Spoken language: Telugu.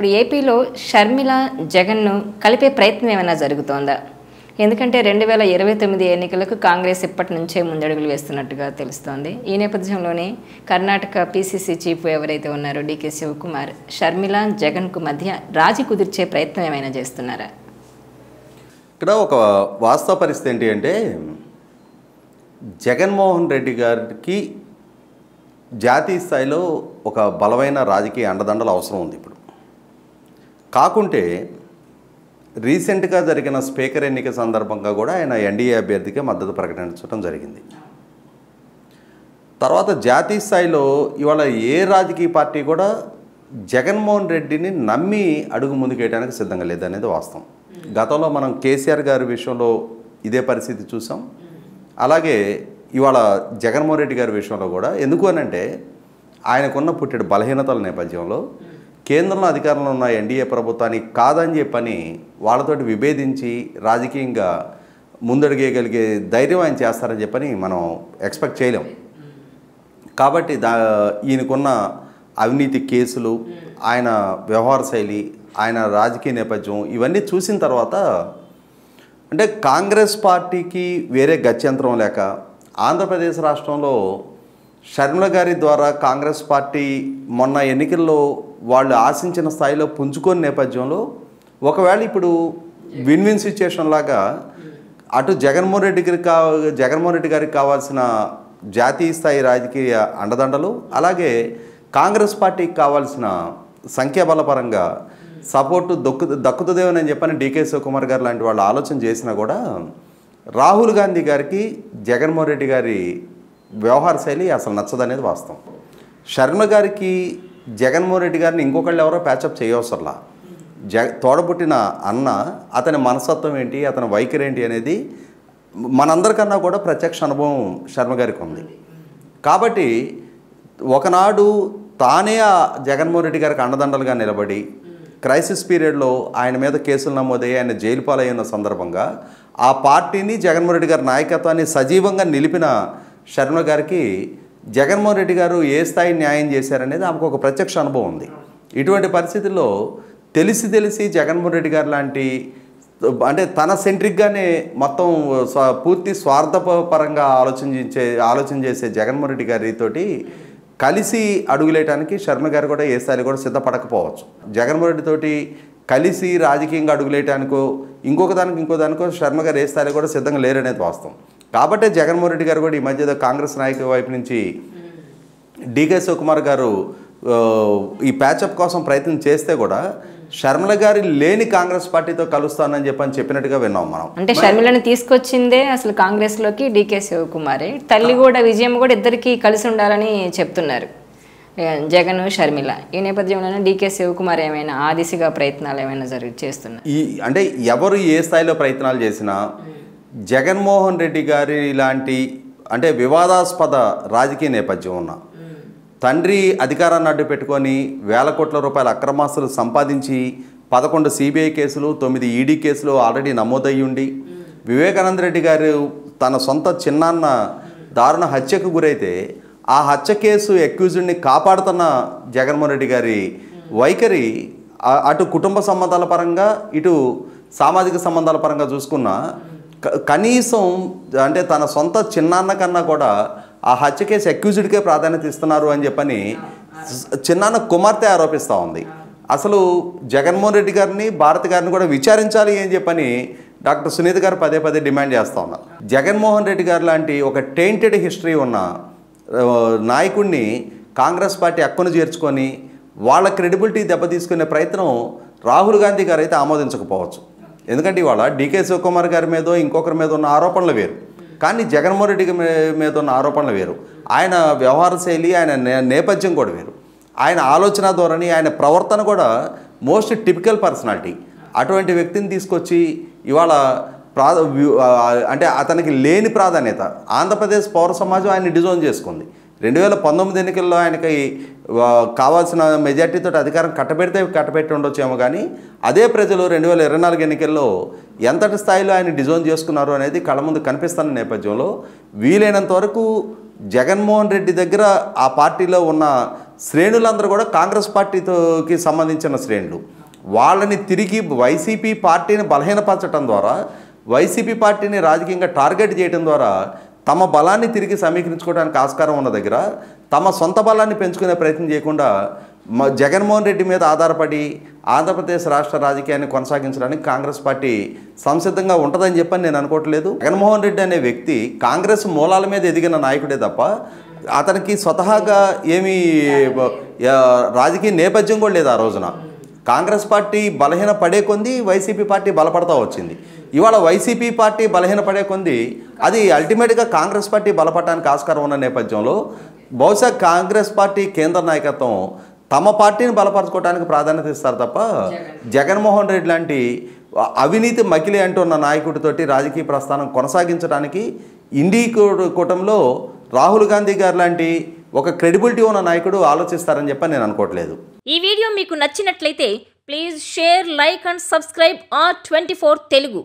ఇప్పుడు ఏపీలో షర్మిల జగన్ను కలిపే ప్రయత్నం ఏమైనా జరుగుతోందా? ఎందుకంటే 2029 ఎన్నికలకు కాంగ్రెస్ ఇప్పటి నుంచే ముందడుగులు వేస్తున్నట్టుగా తెలుస్తోంది. ఈ నేపథ్యంలోనే కర్ణాటక పీసీసీ చీఫ్ ఎవరైతే ఉన్నారో డీకే శివకుమార్ షర్మిల జగన్కు మధ్య రాజీ కుదిర్చే ప్రయత్నం ఏమైనా చేస్తున్నారా? ఇక్కడ ఒక వాస్తవ పరిస్థితి ఏంటి అంటే జగన్మోహన్ రెడ్డి గారికి జాతీయ స్థాయిలో ఒక బలమైన రాజకీయ అండదండలు అవసరం ఉంది. ఇప్పుడు కాకుంటే రీసెంట్గా జరిగిన స్పీకర్ ఎన్నిక సందర్భంగా కూడా ఆయన ఎన్డీఏ అభ్యర్థికి మద్దతు ప్రకటించడం జరిగింది. తర్వాత జాతీయ స్థాయిలో ఇవాళ ఏ రాజకీయ పార్టీ కూడా జగన్మోహన్ రెడ్డిని నమ్మి అడుగు ముందుకేయడానికి సిద్ధంగా లేదనేది వాస్తవం. గతంలో మనం కేసీఆర్ గారి విషయంలో ఇదే పరిస్థితి చూసాం. అలాగే ఇవాళ జగన్మోహన్ రెడ్డి గారి విషయంలో కూడా ఎందుకు అనంటే ఆయనకున్న పుట్టిన బలహీనతల నేపథ్యంలో కేంద్రంలో అధికారంలో ఉన్న ఎన్డీఏ ప్రభుత్వానికి కాదని చెప్పని వాళ్ళతోటి విభేదించి రాజకీయంగా ముందడుగేయగలిగే ధైర్యం ఆయన చేస్తారని చెప్పని మనం ఎక్స్పెక్ట్ చేయలేం. కాబట్టి ఈయనకున్న అవినీతి కేసులు, ఆయన వ్యవహార శైలి, ఆయన రాజకీయ నేపథ్యం ఇవన్నీ చూసిన తర్వాత అంటే కాంగ్రెస్ పార్టీకి వేరే గత్యంతరం లేక ఆంధ్రప్రదేశ్ రాష్ట్రంలో షర్మిల గారి ద్వారా కాంగ్రెస్ పార్టీ మొన్న ఎన్నికల్లో వాళ్ళు ఆశించిన స్థాయిలో పుంజుకోని నేపథ్యంలో ఒకవేళ ఇప్పుడు విన్ విన్ సిచ్యుయేషన్ లాగా అటు జగన్మోహన్ రెడ్డి గారికి కావాల్సిన జాతీయ స్థాయి రాజకీయ అండదండలు, అలాగే కాంగ్రెస్ పార్టీకి కావాల్సిన సంఖ్యాబలపరంగా సపోర్టు దక్కుతుందేమని చెప్పని డీకే శివకుమార్ గారు లాంటి వాళ్ళు ఆలోచన చేసినా కూడా రాహుల్ గాంధీ గారికి జగన్మోహన్ రెడ్డి గారి వ్యవహార శైలి అసలు నచ్చదనేది వాస్తవం. షర్మిల గారికి జగన్మోహన్ రెడ్డి గారిని ఇంకొకళ్ళు ఎవరో ప్యాచప్ చేయవసరలా. తోడబుట్టిన అన్న అతని మనస్తత్వం ఏంటి, అతని వైఖరి ఏంటి అనేది మనందరికన్నా కూడా ప్రత్యక్ష అనుభవం షర్మిల గారికి ఉంది. కాబట్టి ఒకనాడు తానే ఆ జగన్మోహన్ రెడ్డి గారికి అండదండలుగా నిలబడి క్రైసిస్ పీరియడ్లో ఆయన మీద కేసులు నమోదయ్యి ఆయన జైలు పాలయ్యున్న సందర్భంగా ఆ పార్టీని జగన్మోహన్ రెడ్డి గారి నాయకత్వాన్ని సజీవంగా నిలిపిన షర్మిల గారికి జగన్మోహన్ రెడ్డి గారు ఏ స్థాయి న్యాయం చేశారనేది ఆమెకు ఒక ప్రత్యక్ష అనుభవం ఉంది. ఇటువంటి పరిస్థితుల్లో తెలిసి జగన్మోహన్ రెడ్డి గారు లాంటి అంటే తన సెంట్రిక్గానే మొత్తం పూర్తి స్వార్థపరంగా ఆలోచన చేసే జగన్మోహన్ రెడ్డి గారితోటి కలిసి అడుగులేయడానికి షర్మిల గారు కూడా ఏ స్థాయిలో కూడా సిద్ధపడకపోవచ్చు. జగన్మోహన్ రెడ్డి తోటి కలిసి రాజకీయంగా అడుగులేయటానికో ఇంకో దానికో షర్మిల గారు ఏ స్థాయిలో కూడా సిద్ధంగా లేరనేది వాస్తవం. కాబట్టి జగన్మోహన్ రెడ్డి గారు కూడా ఈ మధ్య కాంగ్రెస్ నాయకుల వైపు నుంచి డీకే శివకుమార్ గారు ఈ ప్యాచప్ కోసం ప్రయత్నం చేస్తే కూడా షర్మిల గారి లేని కాంగ్రెస్ పార్టీతో కలుస్తానని చెప్పినట్టుగా విన్నాం మనం. అంటే షర్మిలను తీసుకొచ్చిందే అసలు కాంగ్రెస్లోకి డీకే శివకుమారే, తల్లి కూడా విజయం కూడా ఇద్దరికి కలిసి ఉండాలని చెప్తున్నారు జగన్ షర్మిల. ఈ నేపథ్యంలోనే డీకే శివకుమార్ ఏమైనా ఆ దిశగా ప్రయత్నాలు ఏమైనా చేస్తున్నారు? అంటే ఎవరు ఏ స్థాయిలో ప్రయత్నాలు చేసినా జగన్మోహన్ రెడ్డి గారి లాంటి అంటే వివాదాస్పద రాజకీయ నేపథ్యం ఉన్న తండ్రి అధికారాన్ని అడ్డు పెట్టుకొని వేల కోట్ల రూపాయల అక్రమాస్తులు సంపాదించి 11 సిబిఐ కేసులు 9 ఈడీ కేసులు ఆల్రెడీ నమోదయ్యి ఉండి వివేకానంద రెడ్డి గారు తన సొంత చిన్నాన్న దారుణ హత్యకు గురైతే ఆ హత్య కేసు అక్యూజ్డ్ని కాపాడుతున్న జగన్మోహన్ రెడ్డి గారి వైఖరి అటు కుటుంబ సంబంధాల పరంగా ఇటు సామాజిక సంబంధాల పరంగా చూసుకున్న కనీసం అంటే తన సొంత చిన్నాన్న కన్నా కూడా ఆ హత్య కేసు అక్యూజ్డ్కే ప్రాధాన్యత ఇస్తున్నారు అని చెప్పని చిన్నాన్న కుమార్తె ఆరోపిస్తూ ఉంది. అసలు జగన్మోహన్ రెడ్డి గారిని భారతి గారిని కూడా విచారించాలి అని చెప్పని డాక్టర్ సునీత గారు పదే డిమాండ్ చేస్తూ ఉన్నారు. జగన్మోహన్ రెడ్డి గారు లాంటి ఒక టెయింటెడ్ హిస్టరీ ఉన్న నాయకుడిని కాంగ్రెస్ పార్టీ హక్కును చేర్చుకొని వాళ్ళ క్రెడిబిలిటీ దెబ్బతీసుకునే ప్రయత్నం రాహుల్ గాంధీ గారు అయితే ఆమోదించకపోవచ్చు. ఎందుకంటే ఇవాళ డీకే శివకుమార్ గారి మీదో ఇంకొకరి మీద ఉన్న ఆరోపణలు వేరు, కానీ జగన్మోహన్ రెడ్డి మీద ఉన్న ఆరోపణలు వేరు. ఆయన వ్యవహార శైలి, ఆయన నేపథ్యం కూడా వేరు. ఆయన ఆలోచన ధోరణి, ఆయన ప్రవర్తన కూడా మోస్ట్ టిపికల్ పర్సనాలిటీ. అటువంటి వ్యక్తిని తీసుకొచ్చి ఇవాళ అంటే అతనికి లేని ప్రాధాన్యత ఆంధ్రప్రదేశ్ పౌర సమాజం ఆయన్ని డిజోన్ చేసుకుంది. 2019 ఎన్నికల్లో ఆయనకి కావాల్సిన మెజార్టీతో అధికారం కట్టబెట్టి ఉండొచ్చేమో, కానీ అదే ప్రజలు 2024 ఎన్నికల్లో ఎంతటి స్థాయిలో ఆయన డిజోన్ చేసుకున్నారు అనేది కళ్ళ ముందు కనిపిస్తున్న నేపథ్యంలో వీలైనంత వరకు జగన్మోహన్ రెడ్డి దగ్గర ఆ పార్టీలో ఉన్న శ్రేణులందరూ కూడా కాంగ్రెస్ పార్టీకి సంబంధించిన శ్రేణులు. వాళ్ళని తిరిగి వైసీపీ పార్టీని బలహీనపరచడం ద్వారా, వైసీపీ పార్టీని రాజకీయంగా టార్గెట్ చేయడం ద్వారా తమ బలాన్ని తిరిగి సమీకరించుకోవడానికి ఆస్కారం ఉన్న దగ్గర తమ సొంత బలాన్ని పెంచుకునే ప్రయత్నం చేయకుండా జగన్మోహన్ రెడ్డి మీద ఆధారపడి ఆంధ్రప్రదేశ్ రాష్ట్ర రాజకీయాన్ని కొనసాగించడానికి కాంగ్రెస్ పార్టీ సంసిద్ధంగా ఉంటుందని చెప్పని నేను అనుకోవట్లేదు. జగన్మోహన్ రెడ్డి అనే వ్యక్తి కాంగ్రెస్ మూలాల మీద ఎదిగిన నాయకుడే తప్ప అతనికి స్వతహాగా ఏమీ రాజకీయ నేపథ్యం కూడా లేదు. ఆ రోజున కాంగ్రెస్ పార్టీ బలహీన పడే కొంది వైసీపీ పార్టీ బలపడతా వచ్చింది. ఇవాళ వైసీపీ పార్టీ బలహీన పడే కొంది అది అల్టిమేట్గా కాంగ్రెస్ పార్టీ బలపడడానికి ఆస్కారం ఉన్న నేపథ్యంలో బహుశా కాంగ్రెస్ పార్టీ కేంద్ర నాయకత్వం తమ పార్టీని బలపరచుకోవడానికి ప్రాధాన్యత ఇస్తారు తప్ప జగన్మోహన్ రెడ్డి లాంటి అవినీతి మకిలి అంటున్న నాయకుడితోటి రాజకీయ ప్రస్థానం కొనసాగించడానికి ఇండి కూటమిలో రాహుల్ గాంధీ గారు లాంటి ఒక క్రెడిబిలిటీ ఉన్న నాయకుడు ఆలోచిస్తారని చెప్పి నేను అనుకోవట్లేదు. ఈ వీడియో మీకు నచ్చినట్లయితే please share, like and subscribe R24 Telugu.